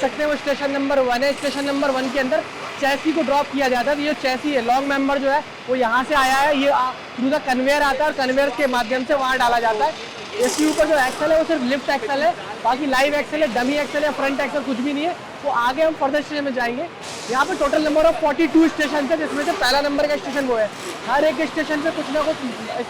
सकते हैं वो स्टेशन नंबर 1 है। स्टेशन नंबर 1 के अंदर चैसी को ड्रॉप किया जाता है। तो ये चैसी है, लॉन्ग मेंबर जो है वो यहाँ से आया है, ये थ्रू द कन्वेयर आता है और कन्वेयर के माध्यम से वहाँ डाला जाता है। इसके ऊपर जो एक्सल है वो सिर्फ लिफ्ट एक्सल है, बाकी लाइव एक्सल है, डमी एक्सल है, फ्रंट एक्सल कुछ भी नहीं है। वो आगे हम फर्दर स्टेशन में जाएंगे। यहाँ पे टोटल नंबर ऑफ 42 स्टेशन है, जिसमें से पहला नंबर का स्टेशन वो है। हर एक स्टेशन पे कुछ ना कुछ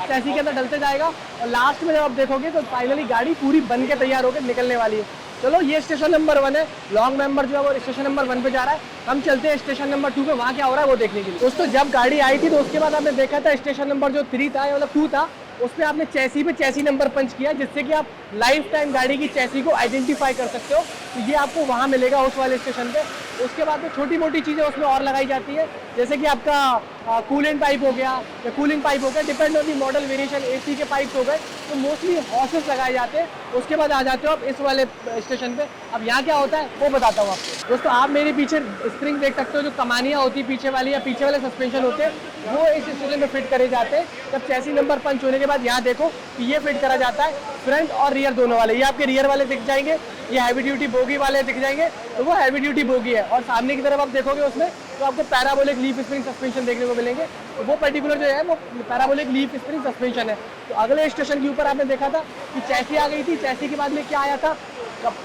चैसी के अंदर डलते जाएगा और लास्ट में जब आप देखोगे तो फाइनली गाड़ी पूरी बन के तैयार होकर निकलने वाली है। चलो ये स्टेशन नंबर 1 है, लॉन्ग मेंबर जो है वो स्टेशन नंबर 1 पे जा रहा है। हम चलते हैं स्टेशन नंबर 2 पे, वहाँ क्या हो रहा है वो देखने के लिए। दोस्तों जब गाड़ी आई थी तो उसके बाद आपने देखा था स्टेशन नंबर जो 3 था मतलब 2 था, उसमें आपने चैसी पे चैसी नंबर पंच किया, जिससे कि आप लाइफ टाइम गाड़ी की चैसी को आइडेंटिफाई कर सकते हो। तो ये आपको वहाँ मिलेगा उस वाले स्टेशन पे। उसके बाद में छोटी मोटी चीज़ें उसमें और लगाई जाती है, जैसे कि आपका कूलेंट पाइप हो गया या कूलिंग पाइप हो गया, depend on the model variation. AC के पाइप्स हो गए, तो मोस्टली हॉसेस लगाए जाते हैं। उसके बाद आ जाते हो आप इस वाले स्टेशन पे। अब यहाँ क्या होता है वो बताता हूँ आपको। दोस्तों आप मेरे पीछे स्प्रिंग देख सकते हो, जो कमानियाँ होती है पीछे वाली या पीछे वाले सस्पेंशन होते हैं, वो इस स्टेशन में फिट करे जाते हैं। जब चैसी नंबर पंच होने के बाद यहाँ देखो कि ये फिट करा जाता है फ्रंट और रियर दोनों वाले। ये आपके रियर वाले दिख जाएंगे, ये हैवी ड्यूटी बोगी वाले दिख जाएंगे, तो वो हैवी ड्यूटी बोगी है। और सामने की तरफ आप देखोगे उसमें तो आपको पैराबोलिक लीफ स्प्रिंग सस्पेंशन देखने को मिलेंगे। तो वो पर्टिकुलर जो है वो पैराबोलिक लीफ स्प्रिंग सस्पेंशन है। तो अगले स्टेशन के ऊपर आपने देखा था कि चैसी आ गई थी, चैसी के बाद में क्या आया था,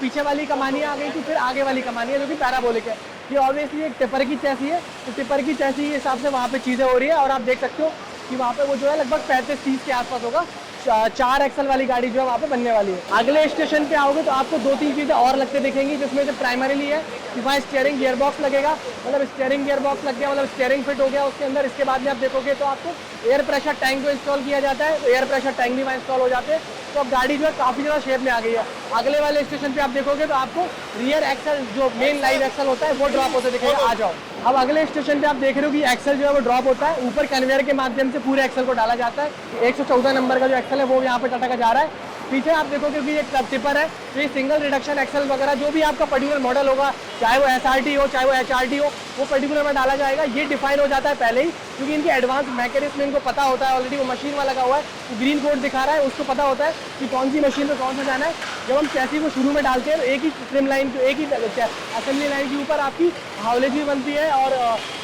पीछे वाली कमानियाँ आ गई थी, फिर आगे वाली कमानियाँ जो कि पैराबोलिक है। ये ऑब्वियसली एक टिपर की चैसी है, तो टिपर की चैसी के हिसाब से वहाँ पे चीज़ें हो रही है। और आप देख सकते हो कि वहाँ पे वो जो है लगभग 35-30 के आसपास होगा। 4 एक्सल वाली गाड़ी जो है वहाँ पे बनने वाली है। अगले स्टेशन पे आओगे तो आपको 2-3 चीज़ें और लगते दिखेंगी, जिसमें से प्राइमरीली है कि वहाँ स्टीयरिंग गियर बॉक्स लगेगा, मतलब स्टीयरिंग गियर बॉक्स लग गया, मतलब स्टीयरिंग फिट हो गया उसके अंदर। इसके बाद में आप देखोगे तो आपको एयर प्रेशर टैंक जो इंस्टॉल किया जाता है, तो एयर प्रेशर टैंक भी वहाँ इंस्टॉल हो जाते हैं। तो अब गाड़ी जो है काफ़ी ज़्यादा शेप में आ गई है। अगले वाले स्टेशन पे आप देखोगे तो आपको रियर एक्सल जो मेन लाइव एक्सल होता है वो ड्रॉप होते दिखेगा। आ जाओ, अब अगले स्टेशन पे आप देख रहे हो कि एक्सल जो है वो ड्रॉप होता है, ऊपर कन्वेयर के माध्यम से पूरे एक्सल को डाला जाता है। 114 नंबर का जो एक्सल है वो यहाँ पे टाटा का जा रहा है। पीछे आप देखोगे कि एक टिपर है, तो ये सिंगल रिडक्शन एक्सल वगैरह जो भी आपका पर्टिकुलर मॉडल होगा, चाहे वो SRT हो चाहे वो HRT हो, वो पर्टिकुलर में डाला जाएगा। ये डिफाइन हो जाता है पहले ही, क्योंकि इनकी एडवांस मैकेनिज्म इनको पता होता है ऑलरेडी। वो मशीन में लगा हुआ है, तो ग्रीन कोड दिखा रहा है, उसको पता होता है कि कौन सी मशीन में कौन सा जाना है। जब हम चैसी को शुरू में डालते हैं तो एक ही ट्रिम लाइन, एक ही असेंबली लाइन के ऊपर आपकी हाउलेज भी बनती है और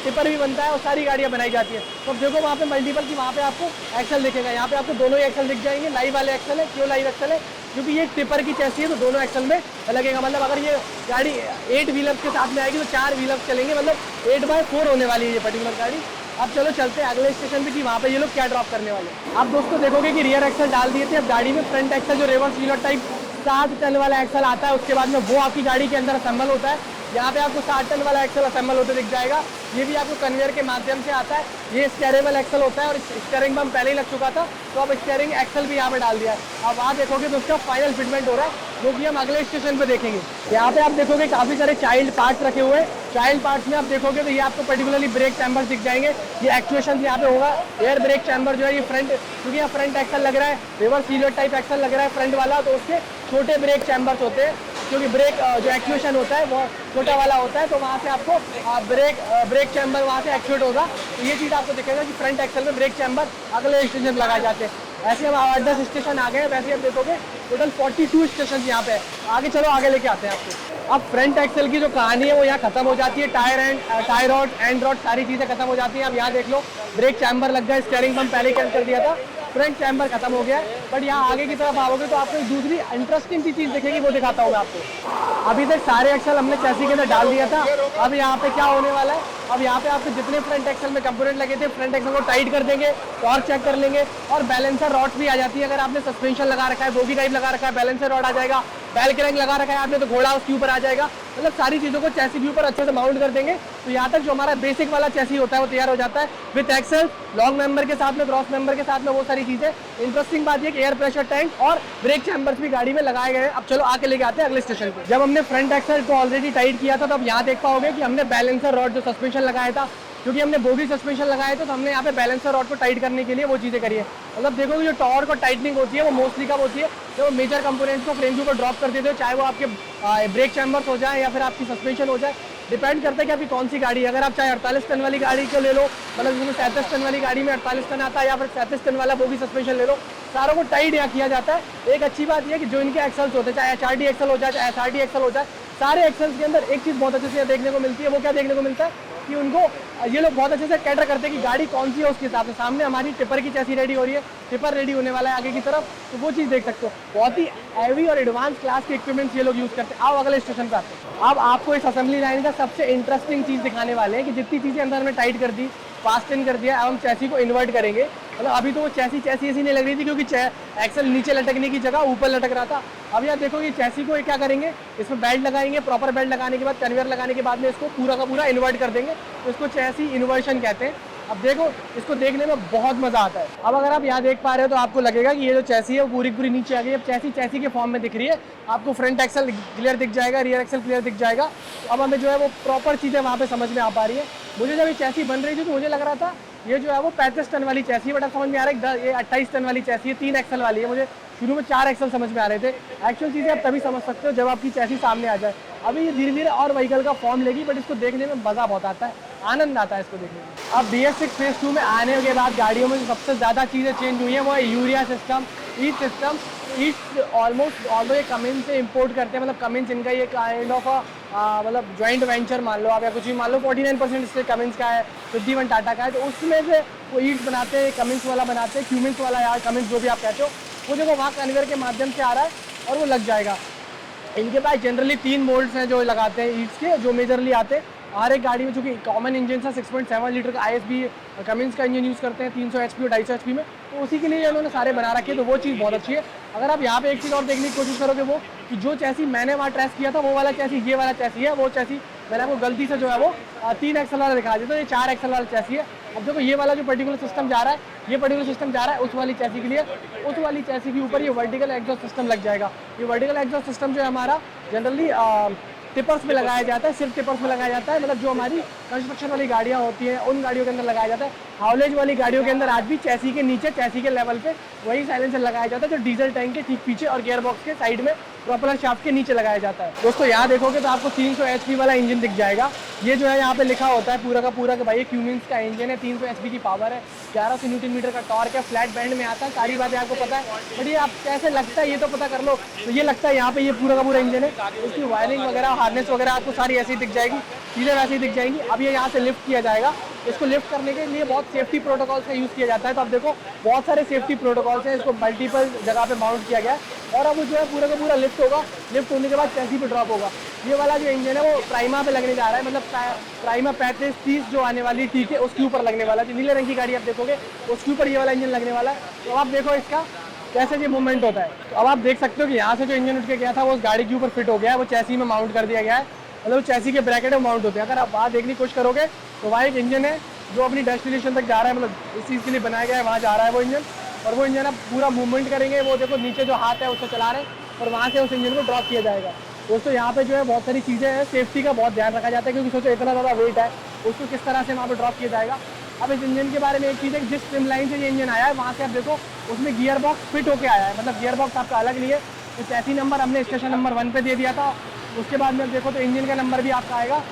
टिपर भी बनता है और सारी गाड़ियाँ बनाई जाती है। तो अब देखो वहाँ पे मल्टीपल की वहाँ पे आपको एक्सल दिखेगा। यहाँ पे आपको दोनों ही एक्सल दिख जाएंगे। लाइव वाले एक्सल है, क्यों लाइव एक्सल है, क्योंकि ये टिपर की चैसी है तो दोनों एक्सल में लगेगा। मतलब अगर ये गाड़ी 8 व्हीलर्स के साथ में आएगी तो 4 व्हीलर्स चलेंगे, मतलब 8x4 होने वाली है ये पर्टिकुलर गाड़ी। अब चलो चलते हैं अगले स्टेशन पे कि वहाँ पे ये लोग क्या ड्रॉप करने वाले हैं। आप दोस्तों देखोगे कि रियर एक्सल डाल दिए थे। अब गाड़ी में फ्रंट एक्सल जो रिवर्स व्हीलर टाइप 7 टन वाला एक्सल आता है, उसके बाद में वो आपकी गाड़ी के अंदर असेंबल होता है। यहाँ पे आपको 7 टन वाला एक्सल असेंबल होते दिख जाएगा। ये भी आपको कन्वेयर के माध्यम से आता है। ये स्टेयरेबल एक्सल होता है और स्टीयरिंग बम पहले ही लग चुका था, तो अब स्टीयरिंग एक्सल भी यहाँ पे डाल दिया है। अब वहाँ देखोगे तो उसका फाइनल फिटमेंट हो रहा है, जो कि हम अगले स्टेशन पे देखेंगे। यहाँ पे आप देखोगे काफ़ी सारे चाइल्ड पार्ट्स रखे हुए हैं। चाइल्ड पार्ट्स में आप देखोगे तो ये आपको पर्टिकुलरली ब्रेक चैम्बर दिख जाएंगे। ये एक्चुएशन यहाँ पे होगा। एयर ब्रेक चैम्बर जो है ये फ्रंट, क्योंकि यहाँ फ्रंट एक्सल लग रहा है, रिवर्स व्हीलर टाइप एक्सल लग रहा है फ्रंट वाला, तो उसके छोटे ब्रेक चैम्बर्स होते हैं, क्योंकि ब्रेक जो एक्चुएशन होता है वो छोटा वाला होता है। तो वहाँ से आपको ब्रेक चैम्बर वहाँ से एक्चुएट होगा। तो ये चीज़ आपको दिखेगा कि फ्रंट एक्सल में ब्रेक चैम्बर अगले स्टेशन लगाए जाते हैं। ऐसे हम 8-10 स्टेशन आ गए। वैसे आप देखोगे टोटल 42 स्टेशन यहाँ पे है। आगे चलो, आगे लेके आते हैं आपको। अब फ्रंट एक्सल की जो कहानी है वो यहाँ खत्म हो जाती है। टायर रॉड, एंड रॉड, सारी चीज़ें खत्म हो जाती हैं। अब यहाँ देख लो ब्रेक चैम्बर लग गया, स्टीयरिंग बम पहले कैंसिल कर दिया था, फ्रंट चैम्बर खत्म हो गया है। बट यहाँ आगे की तरफ आओगे तो आपको एक दूसरी इंटरेस्टिंग सी चीज़ दिखेगी, वो दिखाता हूँ मैं आपको। अभी तक सारे एक्सल हमने चैसी के अंदर डाल दिया था। अब यहाँ पे क्या होने वाला है, अब यहाँ पे आपके जितने फ्रंट एक्सल में कंपोनेंट लगे थे, फ्रंट एक्सल को टाइट कर देंगे, टॉर्क चेक कर लेंगे, और बैलेंसर रॉड्स भी आ जाती है। अगर आपने सस्पेंशन लगा रखा है, बोगी टाइप लगा रखा है, बैलेंसर रॉड आ जाएगा। बैल क्रैंक लगा रखा है आपने तो घोड़ा उसके ऊपर आ जाएगा। मतलब सारी चीज़ों को चैसी के ऊपर अच्छे से माउंट कर देंगे। तो यहाँ तक जो हमारा बेसिक वाला चैसी होता है वो तैयार हो जाता है, विद एक्सल, लॉन्ग मेंबर के साथ में, क्रॉस मेंबर के साथ में, वो सारी चीज़ें। इंटरेस्टिंग बात ये कि एयर प्रेशर टैंक और ब्रेक चैम्बर्स भी गाड़ी में लगाए गए हैं। अब चलो आके लेके आते हैं अगले स्टेशन पे। जब हमने फ्रंट एक्सल को ऑलरेडी टाइट किया था, तो अब यहाँ देख पाओगे कि हमने बैलेंसर रॉड जो सस्पेंशन लगाया था, क्योंकि हमने बोगी सस्पेंशन लगाए थे, तो हमने यहाँ पे बैलेंसर रॉड को टाइट करने के लिए वो चीज़ें करी है। मतलब देखोगे जो टॉर्क और टाइटनिंग होती है वो मोस्टली कब होती है, जब मेजर कंपोनेंट्स को फ्रेम के ऊपर ड्रॉप कर देते हो, चाहे वो आपके ब्रेक चैम्बर्स हो जाए या फिर आपकी सस्पेंशन हो जाए। डिपेंड करता है कि आपकी कौन सी गाड़ी है। अगर आप चाहे 48 टन वाली गाड़ी को ले लो, मतलब जिसमें 37 टन वाली गाड़ी में 48 टन आता है, या फिर 37 टन वाला बोगी सस्पेंशन ले लो, सारों को टाइट यहाँ किया जाता है। एक अच्छी बात यह कि जो इनके एक्सल्स होते हैं, चाहे HRT एक्सल हो जाए, चाहे SRT एक्सल हो जाए, सारे एक्सेल्स के अंदर एक चीज़ बहुत अच्छे से देखने को मिलती है, वो क्या देखने को मिलता है कि उनको ये लोग बहुत अच्छे से कैटर करते हैं कि गाड़ी कौन सी है उसके हिसाब से। सामने हमारी टिपर की चैसी रेडी हो रही है, टिपर रेडी होने वाला है आगे की तरफ, तो वो चीज़ देख सकते हो। बहुत ही हैवी और एडवांस क्लास के इक्विपमेंट्स ये लोग यूज़ करते हैं। आओ अगले स्टेशन पर आते हैं। अब आपको इस असेंबली लाइन का सबसे इंटरेस्टिंग चीज़ दिखाने वाले हैं कि जितनी चीज़ें अंदर हमने टाइट कर दी, फास्ट इन कर दिया, अब हम चैसी को इन्वर्ट करेंगे। मतलब अभी तो वो चैसी ऐसी नहीं लग रही थी क्योंकि एक्सल नीचे लटकने की जगह ऊपर लटक रहा था। अब यहाँ देखो कि चैसी को क्या करेंगे, इसमें बेल्ट लगाएंगे, प्रॉपर बेल्ट लगाने के बाद कन्वेयर लगाने के बाद में इसको पूरा का पूरा इन्वर्ट कर देंगे, तो इसको चैसी इन्वर्शन कहते हैं। अब देखो इसको देखने में बहुत मजा आता है। अब अगर आप यहाँ देख पा रहे हो तो आपको लगेगा कि ये जो चैसी है वो पूरी पूरी नीचे आ गई। अब चैसी के फॉर्म में दिख रही है, आपको फ्रंट एक्सल क्लियर दिख जाएगा, रियर एक्सल क्लियर दिख जाएगा। अब हमें जो है वो प्रॉपर चीज़ें वहाँ पे समझ में आ पा रही है। मुझे जब ये चैसी बन रही थी तो मुझे लग रहा था ये जो है वो 35 टन वाली चैसी है, बट अब समझ में आ रहा है ये 28 टन वाली चैसी है, 3 एक्सल वाली है। मुझे शुरू में 4 एक्सल समझ में आ रहे थे। एक्चुअल चीज़ें आप तभी समझ सकते हो जब आपकी चैसी सामने आ जाए। अभी ये धीरे धीरे और व्हीकल का फॉर्म लेगी, बट इसको देखने में मज़ा बहुत आता है, आनंद आता है इसको देखने में। अब BS6 फेज 2 में आने के बाद गाड़ियों में जो सबसे ज़्यादा चीज़ें चेंज हुई हैं वो है यूरिया सिस्टम, ईट सिस्टम। ईट ऑलमोस्ट ऑल्दो ये कमिंस से इंपोर्ट करते हैं, मतलब कमिंस इनका ये काइंड ऑफ मतलब जॉइंट वेंचर मान लो आप, या कुछ भी मान लो। 49% इससे कमिंस का है, 51 टाटा का है, तो उसमें से वो ईट बनाते हैं, कमिंस वाला बनाते हैं, क्यूमिंस वाला या कमिंस जो भी आप कहते हो, वो देखो वहाँ कन्वेयर के माध्यम से आ रहा है और वो लग जाएगा। इनके पास जनरली 3 मोल्ड्स हैं जो लगाते हैं ईट्स के, जो मेजरली आते हैं हर एक गाड़ी में। चूँकि कॉमन इंजन था 6.7 लीटर का ISB कमिंस का इंजन यूज़ करते हैं 300 HP और 250 HP में, तो उसी के लिए उन्होंने सारे बना रखे, तो वो चीज़ बहुत अच्छी है। अगर आप यहाँ पे एक चीज़ और देखने की कोशिश करोगे, वो कि जो चैसी मैंने वहाँ ट्रेस किया था वो वाला चैसी ये वाला चैसी है, वो चैसी मैंने आपको गलती से जो है वो 3 एक्सल वाला दिखा दिया, तो ये 4 एक्सल वाला चैसी है। अब देखो ये वाला जो पर्टिकुलर सिस्टम जा रहा है, ये पर्टिकुलर सिस्टम जा रहा है उस वाली चैसी के लिए। उस वाली चैसी के ऊपर ये वर्टिकल एग्जॉस्ट सिस्टम लग जाएगा। ये वर्टिकल एग्जॉस्ट सिस्टम जो है हमारा जनरली टिपर्स में लगाया जाता है, सिर्फ टिपर्स में लगाया जाता है। मतलब जो हमारी कंस्ट्रक्शन वाली गाड़ियाँ होती हैं उन गाड़ियों के अंदर लगाया जाता है। हाउलेज वाली गाड़ियों के अंदर आज भी चैसी के नीचे, चैसी के लेवल पे वही साइलेंसर लगाया जाता है जो डीजल टैंक के ठीक पीछे और गियर बॉक्स के साइड में प्रोपेलर शाफ्ट के नीचे लगाया जाता है। दोस्तों यहाँ देखोगे तो आपको 300 HP वाला इंजन दिख जाएगा। ये जो है यहाँ पे लिखा होता है पूरा का पूरा कि भाई ये क्यूमिंस का इंजन है, 300 HP की पावर है, 1100 न्यूटन-मीटर का टॉर्क है, फ्लैट बैंड में आता है, सारी बातें आपको पता है। बट ये आप कैसे लगता है ये तो पता कर लो। तो ये लगता है यहाँ पे ये पूरा का पूरा इंजन है, इसकी वायरिंग वगैरह, हार्नेस वगैरह आपको सारी ऐसी दिख जाएगी, चीज़ें वैसी दिख जाएंगी। अब ये यहाँ से लिफ्ट किया जाएगा। इसको लिफ्ट करने के लिए बहुत सेफ्टी प्रोटोकॉल्स का यूज़ किया जाता है। तो आप देखो बहुत सारे सेफ्टी प्रोटोकॉल्स हैं, इसको मल्टीपल जगह पे माउंट किया गया है और अब जो है पूरा का पूरा लिफ्ट होगा। लिफ्ट होने के बाद चैसी पे ड्रॉप होगा। ये वाला जो इंजन है वो प्राइमा पे लगने जा रहा है, मतलब प्राइमा 35-30 जो आने वाली ठीक है उसके ऊपर लगने वाला है। नीले रंग की गाड़ी आप देखोगे उसके ऊपर ये वाला इंजन लगने वाला है। तो आप देखो इसका कैसे ये मूवमेंट होता है। तो अब आप देख सकते हो कि यहाँ से जो इंजन उठ के गया था वो उस गाड़ी के ऊपर फिट हो गया है, वो चैसी में माउंट कर दिया गया है। मतलब चैसी के ब्रैकेट में माउंट होते हैं। अगर आप वहाँ देखने की कोशिश करोगे तो वहाँ एक इंजन है जो अपनी डेस्टिनेशन तक जा रहा है, मतलब इस चीज़ के लिए बनाया गया है, वहाँ जा रहा है वो इंजन। और वो इंजन आप पूरा मूवमेंट करेंगे, वो देखो नीचे जो हाथ है उसको चला रहे हैं और वहाँ से उस इंजन को ड्रॉप किया जाएगा। दोस्तों यहाँ पे जो है बहुत सारी चीज़ें हैं, सेफ्टी का बहुत ध्यान रखा जाता है क्योंकि सोचो इतना ज़्यादा वेट है, उसको किस तरह से वहाँ पर ड्रॉप किया जाएगा। अब इस इंजन के बारे में एक चीज़ है, जिस ट्रिम लाइन से ये इंजन आया है वहाँ से आप देखो उसमें गियर बॉक्स फिट होकर आया है, मतलब गियर बॉक्स आपका अलग नहीं है। तो चैसी नंबर हमने स्टेशन नंबर 1 पे दे दिया था। उसके बाद में देखो तो इंजन का नंबर भी आपका आएगा।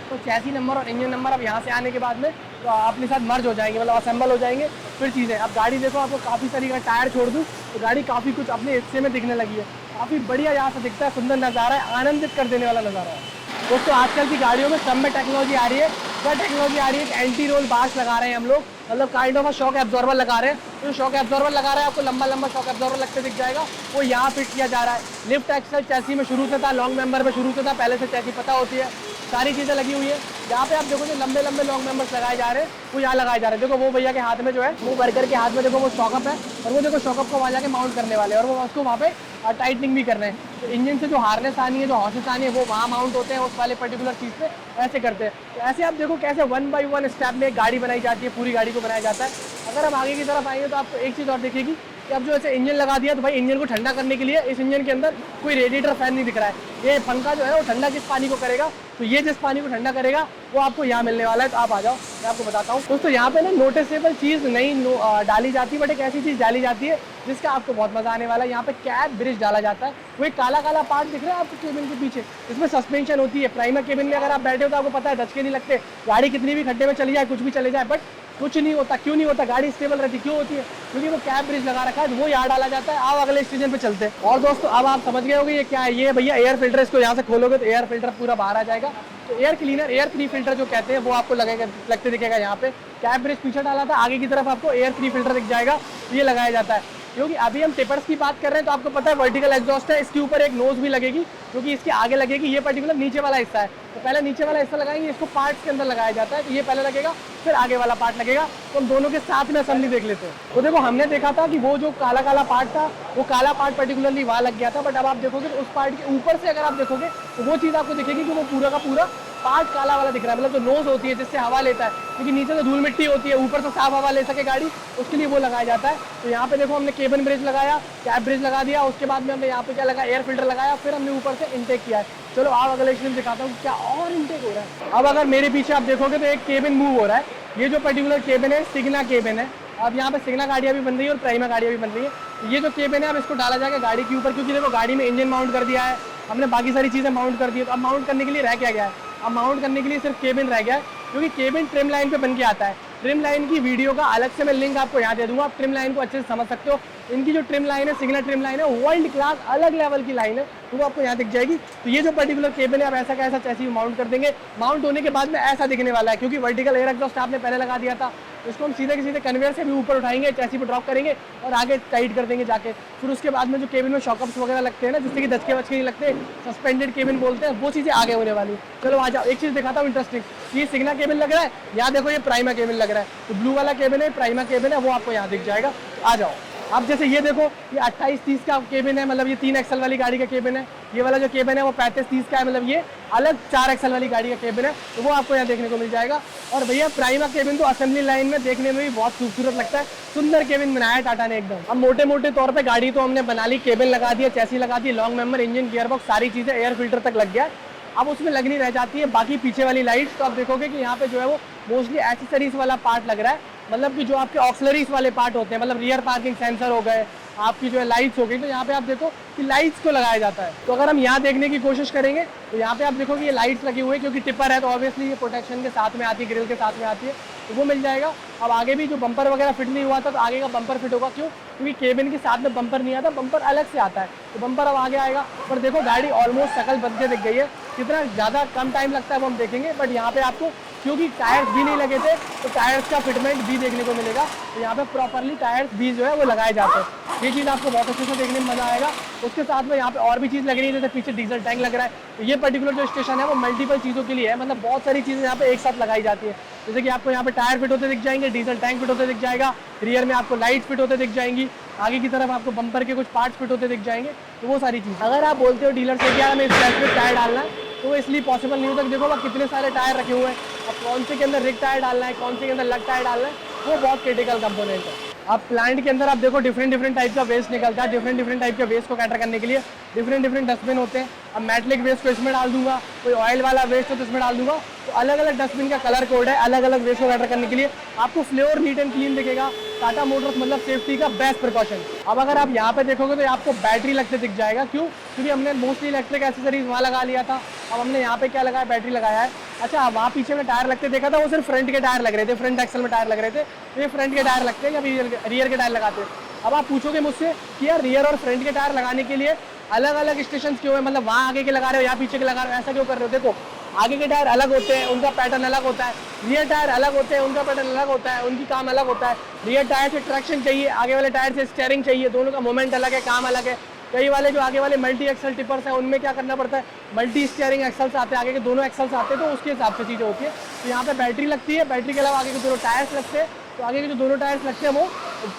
तो चैसी नंबर और इंजन नंबर अब यहाँ से आने के बाद में तो अपने साथ मर्ज हो जाएंगे, मतलब असेंबल हो जाएंगे। फिर चीज़ें अब गाड़ी देखो, आपको काफ़ी सारी का टायर छोड़ दूँ तो गाड़ी काफ़ी कुछ अपने हिस्से में दिखने लगी है, काफ़ी बढ़िया यहाँ से दिखता है, सुंदर नज़ारा है, आनंदित कर देने वाला नज़ारा है। दोस्तों आजकल की गाड़ियों में सब में टेक्नोलॉजी आ रही है। क्या टेक्नोलॉजी आ रही है? एंटी रोल बार्स लगा रहे हैं हम लोग, मतलब काइंड ऑफ शॉक एब्जॉर्बर लगा रहे हैं। तो शॉक एब्जॉर्बर लगा रहे हैं, आपको लंबा लंबा शॉक एब्जॉर्बर लगते दिख जाएगा, वो यहाँ फिट किया जा रहा है। लिफ्ट एक्सल चैसी में शुरू से था, लॉन्ग मेंबर में शुरू से था, पहले से चैसी पता होती है, सारी चीज़ें लगी हुई है। यहाँ पे आप देखो जो लंबे लंबे लॉन्ग मेंबर्स लगाए जा रहे हैं वो यहाँ लगाए जा रहे हैं। देखो वो भैया के हाथ में जो है, वो वर्कर के हाथ में देखो वो शॉकअप है और वो देखो शॉकअप को वहाँ जाके माउंट करने वाले हैं और वो उसको वहाँ पे टाइटनिंग भी कर रहे हैं। तो इंजन से जो हार्नेस आनी है, जो हॉर्सेस आनी है, वो वहाँ माउंट होते हैं उस वाले पर्टिकुलर चीज़ पे, ऐसे करते हैं। तो ऐसे आप देखो कैसे 1 by 1 स्टेप में गाड़ी बनाई जाती है, पूरी गाड़ी को बनाया जाता है। अगर हम आगे की तरफ आएंगे तो आपको एक चीज़ और दिखेगी कि अब जो ऐसे इंजन लगा दिया तो भाई इंजन को ठंडा करने के लिए इस इंजन के अंदर कोई रेडिएटर फैन नहीं दिख रहा है। ये पंखा जो है वो ठंडा किस पानी को करेगा, तो ये जिस पानी को ठंडा करेगा वो आपको यहाँ मिलने वाला है। तो आप आ जाओ, मैं आपको बताता हूँ। दोस्तों यहाँ पे ना नोटिसेबल चीज़ नहीं डाली जाती, बट एक ऐसी चीज़ डाली जाती है जिसका आपको बहुत मजा आने वाला है। यहाँ पे कैब ब्रिज डाला जाता है। वो एक काला काला पार्ट दिख रहा है आपको केबिन के पीछे, इसमें सस्पेंशन होती है। प्राइमर केबिन में अगर आप बैठे हो तो आपको पता है धचके नहीं लगते, गाड़ी कितनी भी खड्डे में चली जाए, कुछ भी चले जाए, बट कुछ नहीं होता। क्यों नहीं होता? गाड़ी स्टेबल रहती। क्यों होती है? क्योंकि वो कैब ब्रिज लगा रखा है, वो यहाँ डाला जाता है। आओ अगले स्टेशन पे चलते हैं। और दोस्तों अब आप समझ गए होंगे ये क्या है। ये भैया एयर फिल्टर, इसको यहाँ से खोलोगे तो एयर फिल्टर पूरा बाहर आ जाएगा। तो air cleaner, air free filter जो कहते हैं, वो आपको लगेगा, लगते दिखेगा यहाँ पे। कैब ब्रिज पीछे डाला था, आगे की तरफ आपको एयर फ्री फिल्टर दिख जाएगा, ये लगाया जाता है। क्योंकि अभी हम टिपर्स की बात कर रहे हैं तो आपको पता है वर्टिकल एग्जॉस्ट है, इसके ऊपर एक नोज भी लगेगी क्योंकि इसके आगे लगेगी। ये पर्टिकुलर नीचे वाला हिस्सा है, तो पहले नीचे वाला हिस्सा लगाएंगे, इसको पार्ट्स के अंदर लगाया जाता है। तो ये पहले लगेगा, फिर आगे वाला पार्ट लगेगा। तो हम दोनों के साथ में असेंबली देख लेते हैं। तो देखो हमने देखा था कि वो जो काला काला पार्ट था, वो काला पार्ट पर्टिकुलरली वहाँ लग गया था। बट अब आप देखोगे तो उस पार्ट के ऊपर से अगर आप देखोगे तो वो चीज़ आपको दिखेगी कि वो पूरा का पूरा पार्ट काला वाला दिख रहा है। मतलब जो नोज होती है जिससे हवा लेता है, क्योंकि नीचे तो धूल मिट्टी होती है, ऊपर से साफ हवा ले सके गाड़ी, उसके लिए वो लगाया जाता है। तो यहाँ पे देखो हमने केबन ब्रिज लगाया, कैब ब्रिज लगा दिया, उसके बाद में हमने यहाँ पे क्या लगा, एयर फिल्टर लगाया, फिर हमने ऊपर से इनटेक किया है। चलो आप अगले स्टेशन दिखाता हूँ क्या और इनटेक हो रहा है। अब अगर मेरे पीछे आप देखोगे तो एक केबिन मूव हो रहा है। ये जो पर्टिकुलर केबिन है सिग्ना केबिन है। अब यहाँ पे सिग्ना गाड़ियाँ भी बन रही है और प्राइमा गाड़ियाँ भी बन रही है। ये जो केबिन है अब इसको डाला जाएगा गाड़ी के ऊपर, क्योंकि देखो गाड़ी में इंजन माउंट कर दिया है हमने, बाकी सारी चीज़ें माउंट कर दी है। तो अब माउंट करने के लिए रह क्या गया है? अब माउंट करने के लिए सिर्फ केबिन रह गया है, क्योंकि केबिन ट्रिम लाइन पे बन के आता है। ट्रिम लाइन की वीडियो का अलग से मैं लिंक आपको यहाँ दे दूंगा, आप ट्रिम लाइन को अच्छे से समझ सकते हो। इनकी जो ट्रिम लाइन है, सिग्नल ट्रिम लाइन है, वर्ल्ड क्लास अलग लेवल की लाइन है, तो वो आपको यहाँ दिख जाएगी। तो ये जो पर्टिकुलर केबिन है, आप ऐसा कैसा चैसी माउंट कर देंगे। माउंट होने के बाद में ऐसा दिखने वाला है, क्योंकि वर्टिकल एयर एग्जॉस्ट आपने पहले लगा दिया था। इसको हम सीधे के सीधे कन्वेयर से भी ऊपर उठाएंगे, चैसी पे ड्रॉप करेंगे और आगे टाइट कर देंगे जाके। फिर उसके बाद में जो केबिन में शॉकअप्स वगैरह लगते हैं ना, जिससे कि धचके वचके नहीं लगते, सस्पेंडेड केबिन बोलते हैं, वो चीज़ें आगे होने वाली। चलो आ जाओ, एक चीज़ दिखाता हूँ इंटरेस्टिंग। ये सिग्ना केबिन लग रहा है, यहाँ देखो ये प्राइमा केबिन लग रहा है। तो ब्लू वाला केबिन है, प्राइमा केबिन है, वो आपको यहाँ दिख जाएगा। आ जाओ। अब जैसे ये देखो, ये 28-30 का केबिन है, मतलब ये 3 एक्सल वाली गाड़ी का केबिन है। ये वाला जो केबिन है वो 35-30 का है, मतलब ये अलग 4 एक्सल वाली गाड़ी का केबिन है, तो वो आपको यहाँ देखने को मिल जाएगा। और भैया प्राइमा केबिन तो असेंबली लाइन में देखने में भी बहुत खूबसूरत लगता है, सुंदर केबिन बनाया है टाटा ने एकदम। अब मोटे मोटे तौर पे गाड़ी तो हमने बना ली, केबिन लगा दिया, चैसी लगा दी, लॉन्ग मेंबर, इंजन, गियरबॉक्स, सारी चीज़ें, एयर फिल्टर तक लग गया है। अब उसमें लगनी रह जाती है बाकी पीछे वाली लाइट्स। तो आप देखोगे कि यहाँ पे जो है वो मोस्टली एक्सेसरीज वाला पार्ट लग रहा है, मतलब कि जो आपके ऑक्सिलरीज वाले पार्ट होते हैं, मतलब रियर पार्किंग सेंसर हो गए, आपकी जो है लाइट्स हो गई। तो यहाँ पे आप देखो कि लाइट्स को लगाया जाता है। तो अगर हम यहाँ देखने की कोशिश करेंगे तो यहाँ पे आप देखोगे ये लाइट्स लगी हुई है, क्योंकि टिपर है तो ऑब्वियसली ये प्रोटेक्शन के साथ में आती है, ग्रिल के साथ में आती है, तो वो मिल जाएगा। अब आगे भी जो बम्पर वगैरह फिट नहीं हुआ था, तो आगे का बम्पर फिट होगा। क्यों? क्योंकि केबिन के साथ में बम्पर नहीं आता, बम्पर अलग से आता है, तो बम्पर अब आगे आएगा। पर देखो गाड़ी ऑलमोस्ट शकल बन के दिख गई है। कितना ज़्यादा कम टाइम लगता है वो हम देखेंगे, बट यहाँ पे आपको क्योंकि टायर्स भी नहीं लगे थे तो टायर्स का फिटमेंट भी देखने को मिलेगा। तो यहाँ पे प्रॉपरली टायर्स भी जो है वो लगाए जाते हैं। ये चीज़ आपको बहुत अच्छे से देखने में मजा आएगा। उसके साथ में यहाँ पे और भी चीज़ लग रही है, जैसे पीछे डीजल टैंक लग रहा है। तो ये पर्टिकुलर जो स्टेशन है वो मल्टीपल चीज़ों के लिए है, मतलब बहुत सारी चीज़ें यहाँ पे एक साथ लगाई जाती है। जैसे कि आपको यहाँ पे टायर फिट होते दिख जाएंगे, डीजल टैंक फिट होते दिख जाएगा, रियर में आपको लाइट फिट होते दिख जाएंगी, आगे की तरफ आपको बम्पर के कुछ पार्ट्स फिट होते दिख जाएंगे। तो वो सारी चीज़ अगर आप बोलते हो डीलर से कि यार हमें इस में टायर डालना है, तो वो इसलिए पॉसिबल नहीं होता। देखो वह कितने सारे टायर रखे हुए हैं, अब कौन से के अंदर रिग टायर डालना है, कौन से के अंदर लग टायर डालना है, वो बहुत क्रिटिकल कंपोनेंट है। अब प्लांट के अंदर आप देखो डिफरेंट टाइप का वेस्ट निकलता है, डिफरेंट टाइप के वेस्ट को कैटर करने के लिए डिफरेंट डस्टबिन होते हैं। अब मेटलिक वेस्ट को इसमें डाल दूंगा, कोई ऑयल वाला वेस्ट हो तो इसमें डाल दूंगा। तो अलग अलग डस्टबिन का कलर कोड है, अलग अलग वेस्ट को कैटर करने के लिए। आपको फ्लोर नीट एंड क्लीन दिखेगा। टाटा मोटर्स मतलब सेफ्टी का बेस्ट प्रिकॉशन। अब अगर आप यहाँ पे देखोगे तो आपको बैटरी लगते दिख जाएगा। क्यों? क्योंकि हमने मोस्टली इलेक्ट्रिक एक्सेसरीज वहाँ लगा लिया था, अब हमने यहाँ पे क्या लगाया, बैटरी लगाया है। अच्छा, वहाँ पीछे में टायर लगते देखा था, वो सिर्फ फ्रंट के टायर लग रहे थे, फ्रंट एक्सल में टायर लग रहे थे। तो ये फ्रंट के टायर लगते हैं या रियर के टायर लगाते हैं। अब आप पूछोगे मुझसे कि यार रियर और फ्रंट के टायर लगाने के लिए अलग अलग स्टेशन क्यों है, मतलब वहाँ आगे के लगा रहे हो, यहाँ पीछे के लगा रहे हो, ऐसा क्यों कर रहे हो? देखो आगे के टायर अलग होते हैं, उनका पैटर्न अलग होता है, रियर टायर अलग होते हैं, उनका पैटर्न अलग होता है, उनकी काम अलग होता है। रियर टायर से ट्रैक्शन चाहिए, आगे वाले टायर से स्टीयरिंग चाहिए, दोनों का मोमेंट अलग है, काम अलग है। कई वाले जो आगे वाले मल्टी एक्सल टिपर्स हैं उनमें क्या करना पड़ता है, मल्टी स्टीयरिंग एक्सल्स आते हैं, आगे के दोनों एक्सल्स आते हैं, तो उसके हिसाब से चीज़ें होती है। तो यहाँ पे बैटरी लगती है, बैटरी के अलावा आगे के दोनों टायर्स लगते हैं। तो आगे के जो दोनों टायर्स लगते हैं वो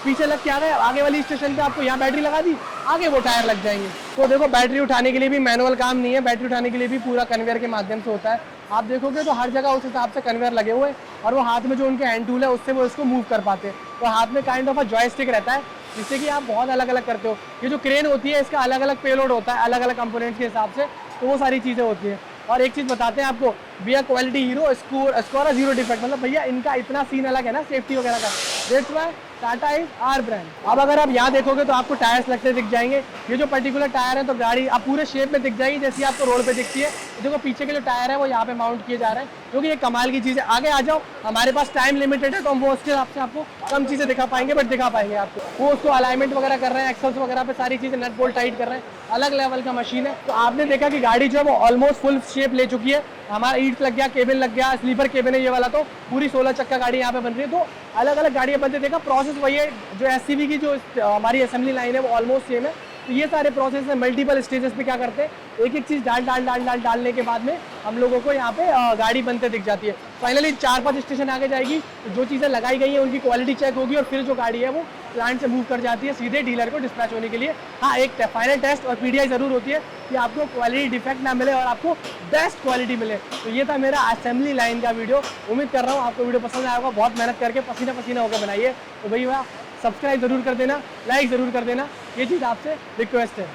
पीछे लग के आ गए, आगे वाली स्टेशन पे आपको यहाँ बैटरी लगा दी, आगे वो टायर लग जाएंगे। तो देखो बैटरी उठाने के लिए भी मैनुअल काम नहीं है, बैटरी उठाने के लिए भी पूरा कन्वेयर के माध्यम से होता है। आप देखोगे तो हर जगह उस हिसाब से कन्वेयर लगे हुए हैं, और वो हाथ में जो उनके हैंड टूल है उससे वो इसको मूव कर पाते हैं। तो हाथ में काइंड ऑफ अ जॉयस्टिक रहता है, जिससे कि आप बहुत अलग अलग करते हो। ये जो क्रेन होती है इसका अलग अलग पेलोड होता है, अलग अलग कंपोनेंट्स के हिसाब से, तो वो सारी चीज़ें होती हैं। और एक चीज़ बताते हैं आपको, भैया क्वालिटी हीरो स्कोर 0 डिफेक्ट, मतलब भैया इनका इतना सीन अलग है ना सेफ्टी वगैरह का, that's why Tata is our brand. अब अगर आप यहाँ देखोगे तो आपको टायर्स लगते दिख जाएंगे। ये जो पर्टिकुलर टायर है तो गाड़ी आप पूरे शेप में दिख जाएगी जैसी आपको रोड पे दिखती है। देखो पीछे के जो टायर है वो यहाँ पे माउंट किए जा रहे हैं, क्योंकि ये कमाल की चीज़ है। आगे आ जाओ, हमारे पास टाइम लिमिटेड है तो हम वो उसके हिसाब से आपको कम चीज़ें दिखा पाएंगे, बट दिखा पाएंगे आपको। वो उसको अलाइनमेंट वगैरह कर रहे हैं, एक्सेल्स वगैरह पे सारी चीज़ें नट बोल्ट टाइट कर रहे हैं, अलग लेवल का मशीन है। तो आपने देखा कि गाड़ी जो है वो ऑलमोस्ट फुल शेप ले चुकी है। हमारा ईट लग गया, केबिन लग गया, स्लीपर केबिन है ये वाला, तो पूरी 16 चक्का गाड़ी यहाँ पे बन रही है। तो अलग अलग गाड़ियाँ बनते देखा, प्रोसेस वही है। जो एससीवी की जो हमारी असेंबली लाइन है वो ऑलमोस्ट सेम है। तो ये सारे प्रोसेस है, मल्टीपल स्टेजेस पे क्या करते हैं, एक एक चीज़ डालने के बाद में हम लोगों को यहाँ पे गाड़ी बनते दिख जाती है। फाइनली 4-5 स्टेशन आगे जाएगी, तो जो चीज़ें लगाई गई हैं उनकी क्वालिटी चेक होगी और फिर जो गाड़ी है वो प्लांट से मूव कर जाती है सीधे डीलर को डिस्पैच होने के लिए। हाँ, एक फाइनल टेस्ट और पीडीआई ज़रूर होती है कि आपको क्वालिटी डिफेक्ट ना मिले और आपको बेस्ट क्वालिटी मिले। तो ये था मेरा असेंबली लाइन का वीडियो। उम्मीद कर रहा हूँ आपको वीडियो पसंद आएगा। बहुत मेहनत करके पसीना पसीना होकर बनाइए। तो भैया सब्सक्राइब ज़रूर कर देना, लाइक ज़रूर कर देना, ये चीज़ आपसे रिक्वेस्ट है।